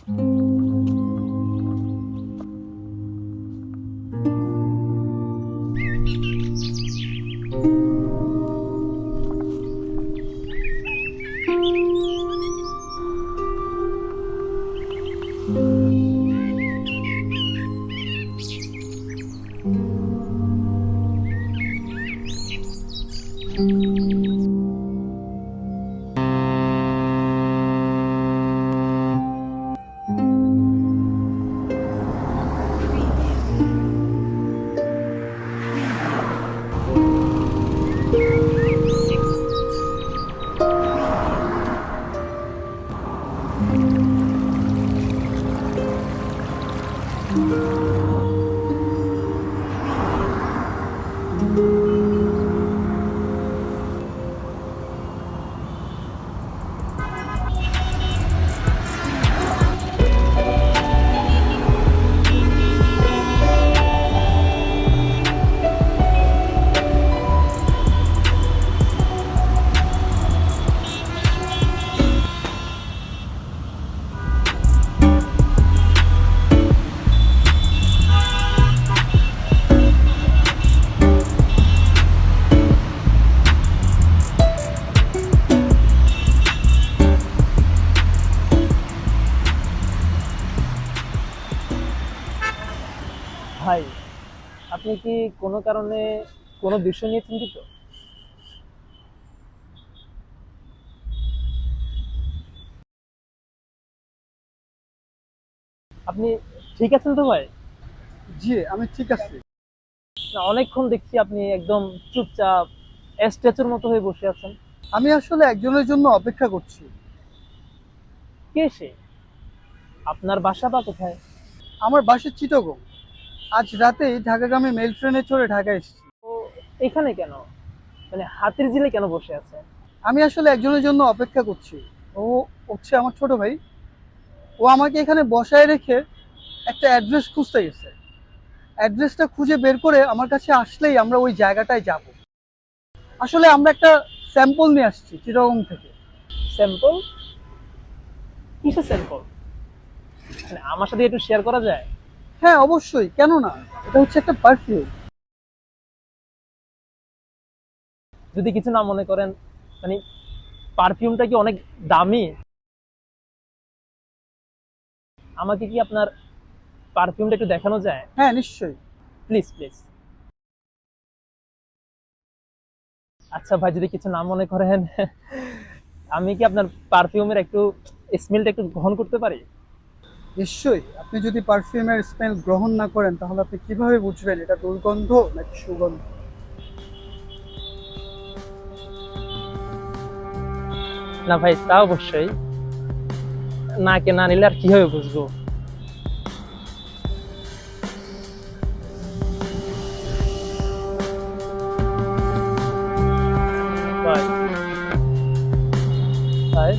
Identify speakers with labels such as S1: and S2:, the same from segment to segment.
S1: ভাই, আপনি কি কোনো কারণে কোনো বিষয় নিয়ে চিন্তিত? আপনি ঠিক আছেন তো ভাই?
S2: জি, আমি ঠিক আছি।
S1: না, অনেকক্ষণ দেখছি আপনি একদম চুপচাপ স্ট্যাচুর মতো হয়ে বসে আছেন।
S2: আমি আসলে একজনের জন্য অপেক্ষা করছি।
S1: কে সে? আপনার বাসা বা কোথায়?
S2: আমার বাসা চিটাগং। আজ রাতেই ঢাকাগামী মেল ট্রেনে চড়ে ঢাকায় এসেছি।
S1: ও, এখানে কেন? মানে হাতির ঝিলে কেন বসে আছে?
S2: আমি আসলে একজনের জন্য অপেক্ষা করছি। ও হচ্ছে আমার ছোট ভাই। ও আমাকে এখানে বসায় রেখে একটা অ্যাড্রেস খুঁজতে গেছে। অ্যাড্রেসটা খুঁজে বের করে আমার কাছে আসলেই আমরা ওই জায়গাটায় যাব। আসলে আমরা একটা স্যাম্পল নিয়ে আসছি চিটাগং থেকে।
S1: স্যাম্পল? কিসের স্যাম্পল? মানে আমার সাথে একটু শেয়ার করা যায়?
S2: হ্যাঁ, অবশ্যই, কেন না। এটা হচ্ছে একটা পারফিউম।
S1: যদি কিছু না মনে করেন, মানে পারফিউমটা কি অনেক দামি? আমাকে কি আপনার পারফিউমটা একটু দেখানো যায়?
S2: হ্যাঁ, নিশ্চয়ই।
S1: Please please. আচ্ছা ভাই, যদি কিছু না মনে করেন, আমি কি আপনার পারফিউমের একটু স্মেলটা একটু গ্রহণ করতে পারি?
S2: নিশ্চয়ই, আপনি যদি পারফিউমের স্মেল গ্রহণ না করেন তাহলে আপনি কিভাবে বুঝবেন এটা দুর্গন্ধ নাকি সুগন্ধ?
S1: না ভাই, তা অবশ্যই। নাকে না নিলে আর কিভাবে বুঝবো? ভাই, ভাই,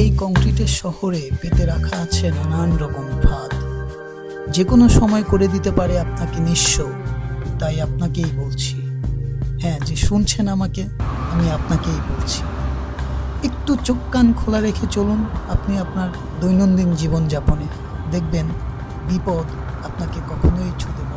S3: এই কংক্রিটের শহরে পেতে রাখা আছে নানান রকম ফাঁদ, যে কোনো সময় করে দিতে পারে আপনাকে নিঃস্ব। তাই আপনাকেই বলছি, হ্যাঁ, যে শুনছেন আমাকে, আমি আপনাকেই বলছি, একটু চোখ কান খোলা রেখে চলুন আপনি আপনার দৈনন্দিন জীবনযাপনে। দেখবেন বিপদ আপনাকে কখনোই ছুঁতে পারবে না।